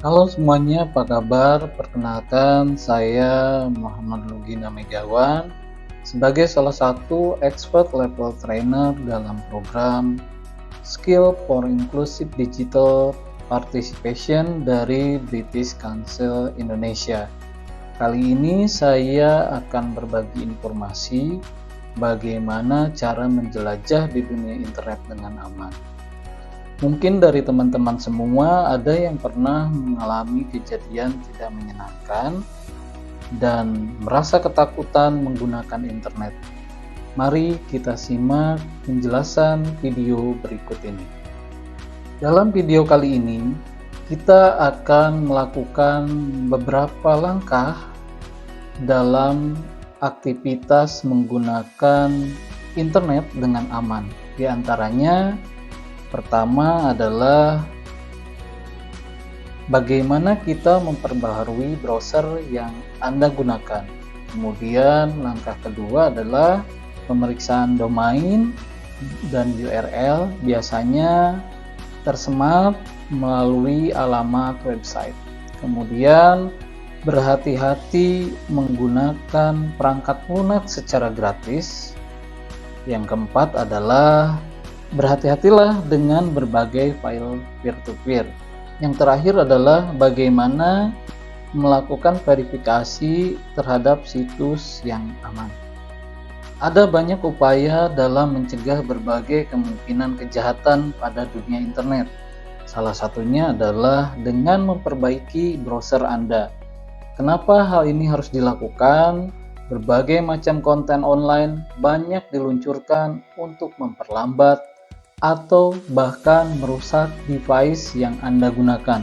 Halo semuanya, apa kabar? Perkenalkan, saya Muhammad Lugi Namegawan sebagai salah satu expert level trainer dalam program Skill for Inclusive Digital Participation dari British Council Indonesia. Kali ini saya akan berbagi informasi bagaimana cara menjelajah di dunia internet dengan aman. Mungkin dari teman-teman semua ada yang pernah mengalami kejadian tidak menyenangkan dan merasa ketakutan menggunakan internet. Mari kita simak penjelasan video berikut ini. Dalam video kali ini, kita akan melakukan beberapa langkah dalam aktivitas menggunakan internet dengan aman. Di antaranya, pertama adalah bagaimana kita memperbaharui browser yang Anda gunakan. Kemudian langkah kedua adalah pemeriksaan domain dan URL biasanya tersemat melalui alamat website. Kemudian berhati-hati menggunakan perangkat lunak secara gratis. Yang keempat adalah berhati-hatilah dengan berbagai file peer-to-peer. Yang terakhir adalah bagaimana melakukan verifikasi terhadap situs yang aman. Ada banyak upaya dalam mencegah berbagai kemungkinan kejahatan pada dunia internet. Salah satunya adalah dengan memperbaiki browser Anda. Kenapa hal ini harus dilakukan? Berbagai macam konten online banyak diluncurkan untuk memperlambat atau bahkan merusak device yang Anda gunakan.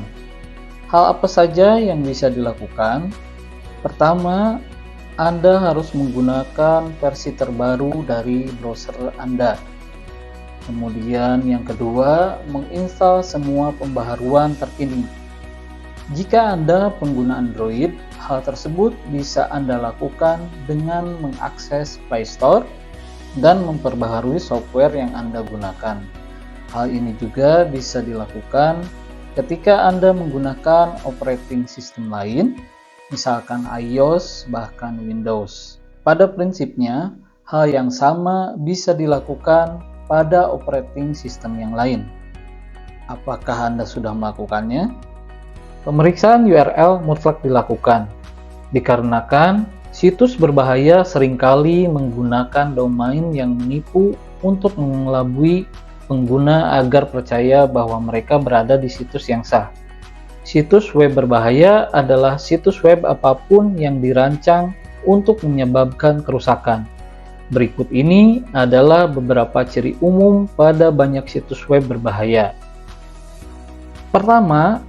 Hal apa saja yang bisa dilakukan? Pertama, Anda harus menggunakan versi terbaru dari browser Anda. Kemudian yang kedua, menginstal semua pembaharuan terkini. Jika Anda pengguna Android, hal tersebut bisa Anda lakukan dengan mengakses Play Store dan memperbaharui software yang Anda gunakan. Hal ini juga bisa dilakukan ketika Anda menggunakan operating system lain, misalkan iOS bahkan Windows. Pada prinsipnya, hal yang sama bisa dilakukan pada operating system yang lain. Apakah Anda sudah melakukannya? Pemeriksaan URL mutlak dilakukan, dikarenakan situs berbahaya seringkali menggunakan domain yang menipu untuk mengelabui pengguna agar percaya bahwa mereka berada di situs yang sah. Situs web berbahaya adalah situs web apapun yang dirancang untuk menyebabkan kerusakan. Berikut ini adalah beberapa ciri umum pada banyak situs web berbahaya. Pertama,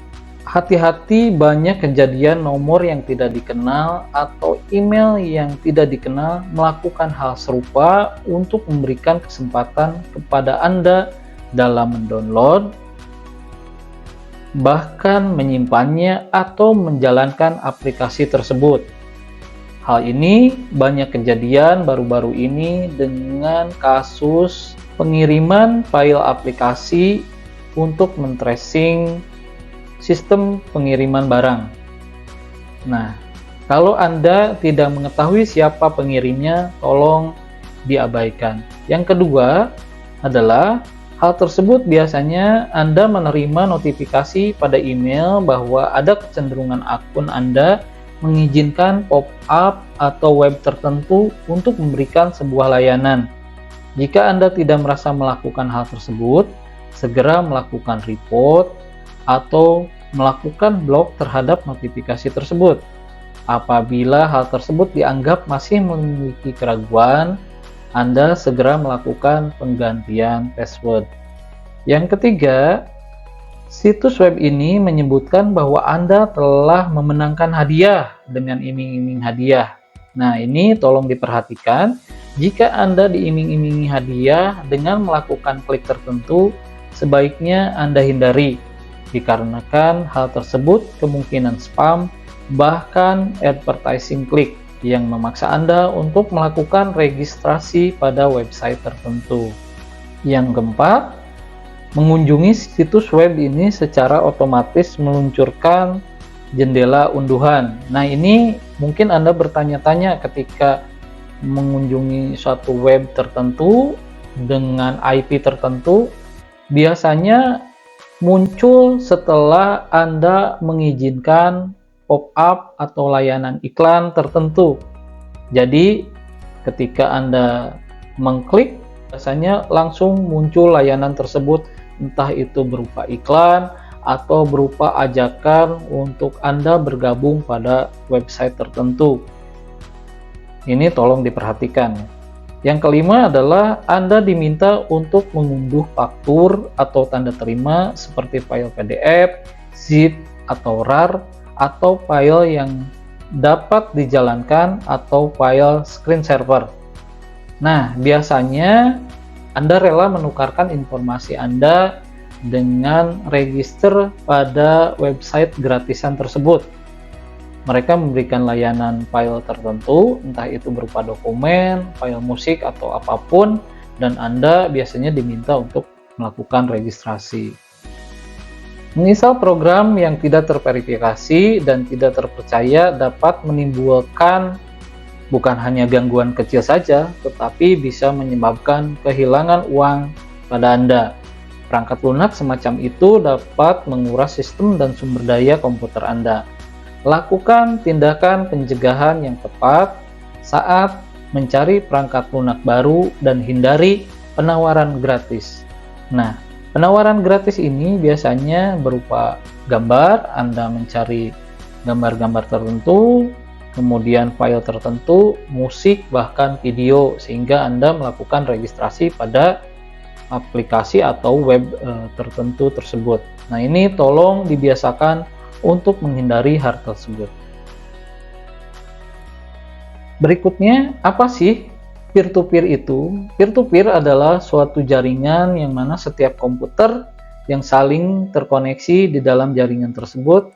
hati-hati banyak kejadian nomor yang tidak dikenal atau email yang tidak dikenal melakukan hal serupa untuk memberikan kesempatan kepada Anda dalam mendownload, bahkan menyimpannya atau menjalankan aplikasi tersebut. Hal ini banyak kejadian baru-baru ini dengan kasus pengiriman file aplikasi untuk men-tracing sistem pengiriman barang. Nah, kalau Anda tidak mengetahui siapa pengirimnya, tolong diabaikan. Yang kedua adalah hal tersebut biasanya Anda menerima notifikasi pada email bahwa ada kecenderungan akun Anda mengizinkan pop-up atau web tertentu untuk memberikan sebuah layanan. Jika Anda tidak merasa melakukan hal tersebut, segera melakukan report atau melakukan blok terhadap notifikasi tersebut. Apabila hal tersebut dianggap masih memiliki keraguan, Anda segera melakukan penggantian password. Yang ketiga, situs web ini menyebutkan bahwa Anda telah memenangkan hadiah dengan iming-iming hadiah. Nah, ini tolong diperhatikan. Jika Anda diiming-imingi hadiah dengan melakukan klik tertentu, sebaiknya Anda hindari, dikarenakan hal tersebut kemungkinan spam, bahkan advertising klik yang memaksa Anda untuk melakukan registrasi pada website tertentu. Yang keempat, Mengunjungi situs web ini secara otomatis meluncurkan jendela unduhan. Nah, ini mungkin Anda bertanya-tanya ketika mengunjungi suatu web tertentu dengan IP tertentu, biasanya muncul setelah Anda mengizinkan pop-up atau layanan iklan tertentu. Jadi, ketika Anda mengklik, biasanya langsung muncul layanan tersebut, entah itu berupa iklan atau berupa ajakan untuk Anda bergabung pada website tertentu. Ini tolong diperhatikan. Yang kelima adalah Anda diminta untuk mengunduh faktur atau tanda terima seperti file PDF, zip, atau RAR, atau file yang dapat dijalankan atau file screen saver. Nah, biasanya Anda rela menukarkan informasi Anda dengan register pada website gratisan tersebut. Mereka memberikan layanan file tertentu, entah itu berupa dokumen, file musik, atau apapun, dan Anda biasanya diminta untuk melakukan registrasi. Menginstal program yang tidak terverifikasi dan tidak terpercaya dapat menimbulkan bukan hanya gangguan kecil saja, tetapi bisa menyebabkan kehilangan uang pada Anda. Perangkat lunak semacam itu dapat menguras sistem dan sumber daya komputer Anda. Lakukan tindakan pencegahan yang tepat saat mencari perangkat lunak baru dan hindari penawaran gratis. Nah, penawaran gratis ini biasanya berupa gambar, Anda mencari gambar-gambar tertentu, kemudian file tertentu, musik, bahkan video, sehingga Anda melakukan registrasi pada aplikasi atau web tertentu tersebut. Nah, ini tolong dibiasakan untuk menghindari hal tersebut. Berikutnya, apa sih peer-to-peer itu? Peer-to-peer adalah suatu jaringan yang mana setiap komputer yang saling terkoneksi di dalam jaringan tersebut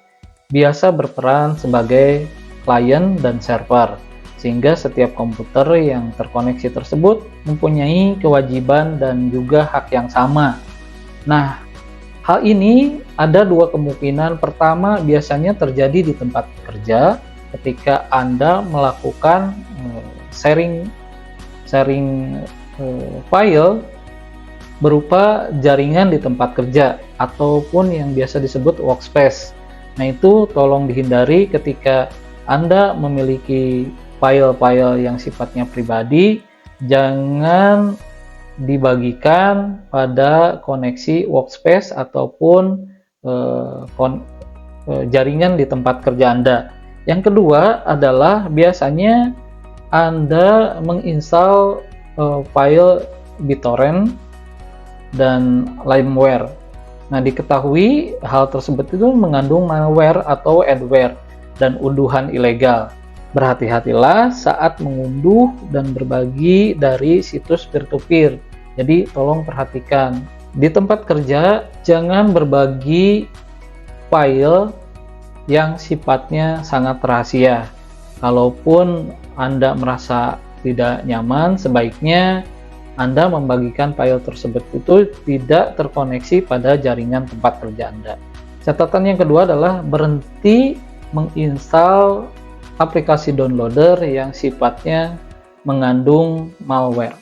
biasa berperan sebagai klien dan server, sehingga setiap komputer yang terkoneksi tersebut mempunyai kewajiban dan juga hak yang sama. Nah, hal ini ada dua kemungkinan. Pertama, biasanya terjadi di tempat kerja ketika Anda melakukan sharing file berupa jaringan di tempat kerja ataupun yang biasa disebut workspace. Nah, itu tolong dihindari ketika Anda memiliki file-file yang sifatnya pribadi, jangan dibagikan pada koneksi workspace ataupun jaringan di tempat kerja Anda. Yang kedua adalah biasanya Anda menginstal file BitTorrent dan LimeWire. Nah, diketahui hal tersebut itu mengandung malware atau adware dan unduhan ilegal. Berhati-hatilah saat mengunduh dan berbagi dari situs peer-to-peer. Jadi tolong perhatikan, di tempat kerja jangan berbagi file yang sifatnya sangat rahasia. Kalaupun Anda merasa tidak nyaman, sebaiknya Anda membagikan file tersebut itu tidak terkoneksi pada jaringan tempat kerja Anda. Catatan yang kedua adalah berhenti menginstal aplikasi downloader yang sifatnya mengandung malware.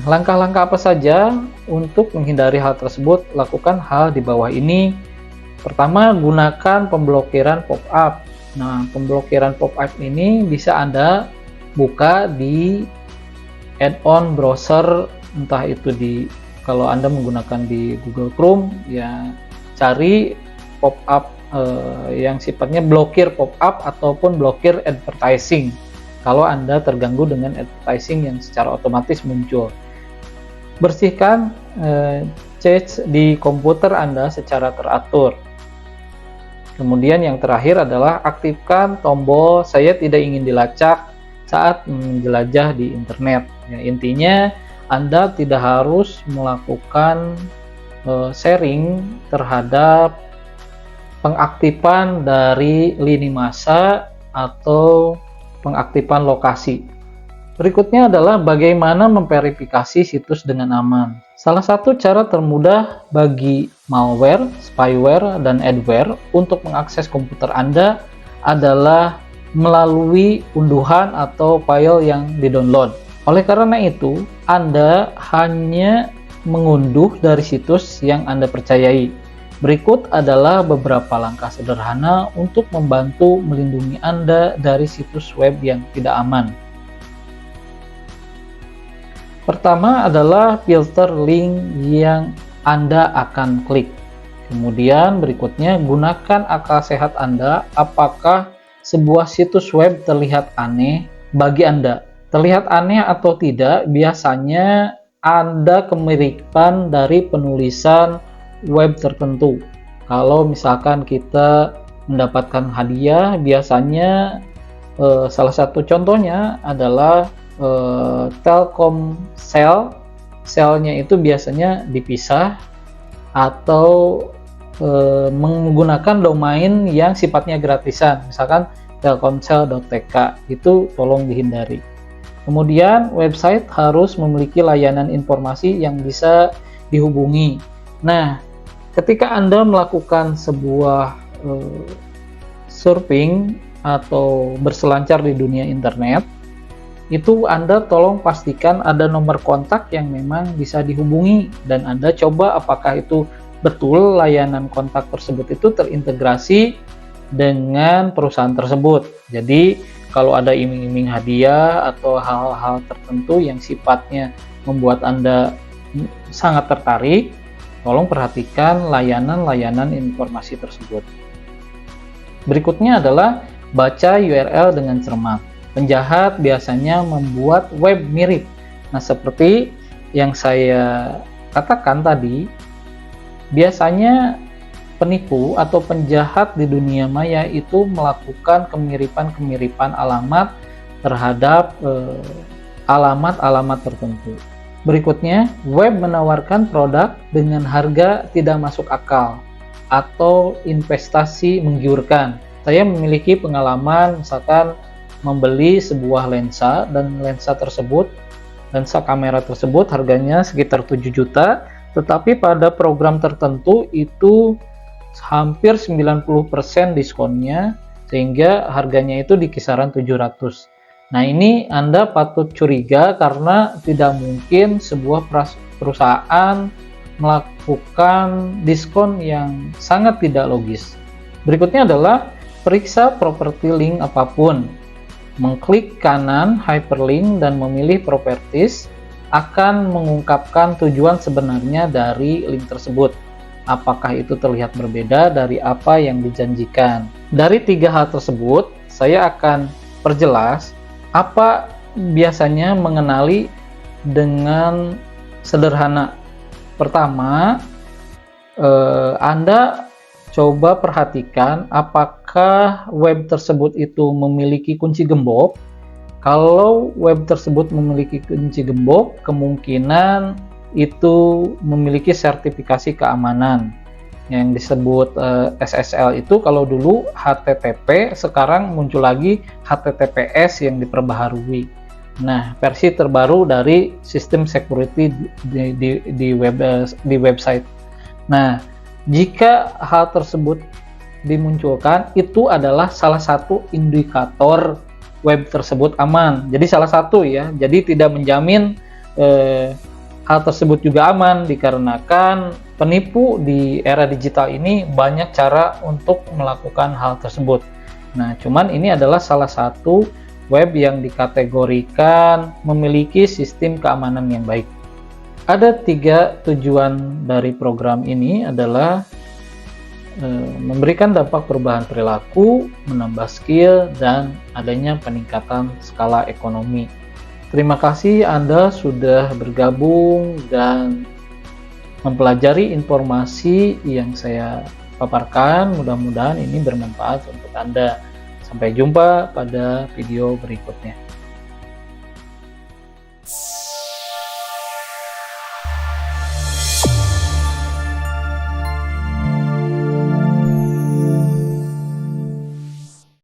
Langkah-langkah apa saja untuk menghindari hal tersebut? Lakukan hal di bawah ini. Pertama, gunakan pemblokiran pop-up. Nah, pemblokiran pop-up ini bisa Anda buka di add-on browser, entah itu kalau Anda menggunakan di Google Chrome, ya cari pop-up yang sifatnya blokir pop-up ataupun blokir advertising kalau Anda terganggu dengan advertising yang secara otomatis muncul. Bersihkan cache di komputer Anda secara teratur. Kemudian yang terakhir adalah aktifkan tombol "Saya tidak ingin dilacak" saat menjelajah di internet. Ya, intinya Anda tidak harus melakukan sharing terhadap pengaktifan dari lini masa atau pengaktifan lokasi. Berikutnya adalah bagaimana memverifikasi situs dengan aman. Salah satu cara termudah bagi malware, spyware, dan adware untuk mengakses komputer Anda adalah melalui unduhan atau file yang didownload. Oleh karena itu, Anda hanya mengunduh dari situs yang Anda percayai. Berikut adalah beberapa langkah sederhana untuk membantu melindungi Anda dari situs web yang tidak aman. Pertama adalah filter link yang Anda akan klik. Kemudian berikutnya, gunakan akal sehat Anda. Apakah sebuah situs web terlihat aneh bagi Anda? Terlihat aneh atau tidak, biasanya ada kemiripan dari penulisan web tertentu. Kalau misalkan kita mendapatkan hadiah, biasanya salah satu contohnya adalah Telkomsel. Selnya itu biasanya dipisah atau menggunakan domain yang sifatnya gratisan, misalkan telkomsel.tk, itu tolong dihindari. Kemudian website harus memiliki layanan informasi yang bisa dihubungi. Nah, ketika Anda melakukan sebuah surfing atau berselancar di dunia internet, itu Anda tolong pastikan ada nomor kontak yang memang bisa dihubungi, dan Anda coba apakah itu betul layanan kontak tersebut itu terintegrasi dengan perusahaan tersebut. Jadi kalau ada iming-iming hadiah atau hal-hal tertentu yang sifatnya membuat Anda sangat tertarik, tolong perhatikan layanan-layanan informasi tersebut. Berikutnya adalah baca URL dengan cermat. Penjahat biasanya membuat web mirip. Nah, seperti yang saya katakan tadi, biasanya penipu atau penjahat di dunia maya itu melakukan kemiripan-kemiripan alamat terhadap alamat-alamat tertentu. Berikutnya, web menawarkan produk dengan harga tidak masuk akal atau investasi menggiurkan. Saya memiliki pengalaman misalkan membeli sebuah lensa, dan lensa kamera tersebut harganya sekitar 7 juta, tetapi pada program tertentu itu hampir 90% diskonnya, sehingga harganya itu di kisaran 700. Nah, ini Anda patut curiga karena tidak mungkin sebuah perusahaan melakukan diskon yang sangat tidak logis. Berikutnya adalah periksa properti link apapun. Mengklik kanan hyperlink dan memilih properties akan mengungkapkan tujuan sebenarnya dari link tersebut. Apakah itu terlihat berbeda dari apa yang dijanjikan? Dari 3 hal tersebut, saya akan perjelas apa biasanya mengenali dengan sederhana. Pertama, Anda coba perhatikan apakah web tersebut itu memiliki kunci gembok. Kalau web tersebut memiliki kunci gembok, kemungkinan itu memiliki sertifikasi keamanan yang disebut SSL. Itu kalau dulu HTTP, sekarang muncul lagi HTTPS yang diperbaharui. Nah, versi terbaru dari sistem security di website. Nah, jika hal tersebut dimunculkan, itu adalah salah satu indikator web tersebut aman. Jadi salah satu ya, jadi tidak menjamin hal tersebut juga aman, dikarenakan penipu di era digital ini banyak cara untuk melakukan hal tersebut. Nah, cuman ini adalah salah satu web yang dikategorikan memiliki sistem keamanan yang baik. Ada 3 tujuan dari program ini adalah memberikan dampak perubahan perilaku, menambah skill, dan adanya peningkatan skala ekonomi. Terima kasih Anda sudah bergabung dan mempelajari informasi yang saya paparkan. Mudah-mudahan ini bermanfaat untuk Anda. Sampai jumpa pada video berikutnya.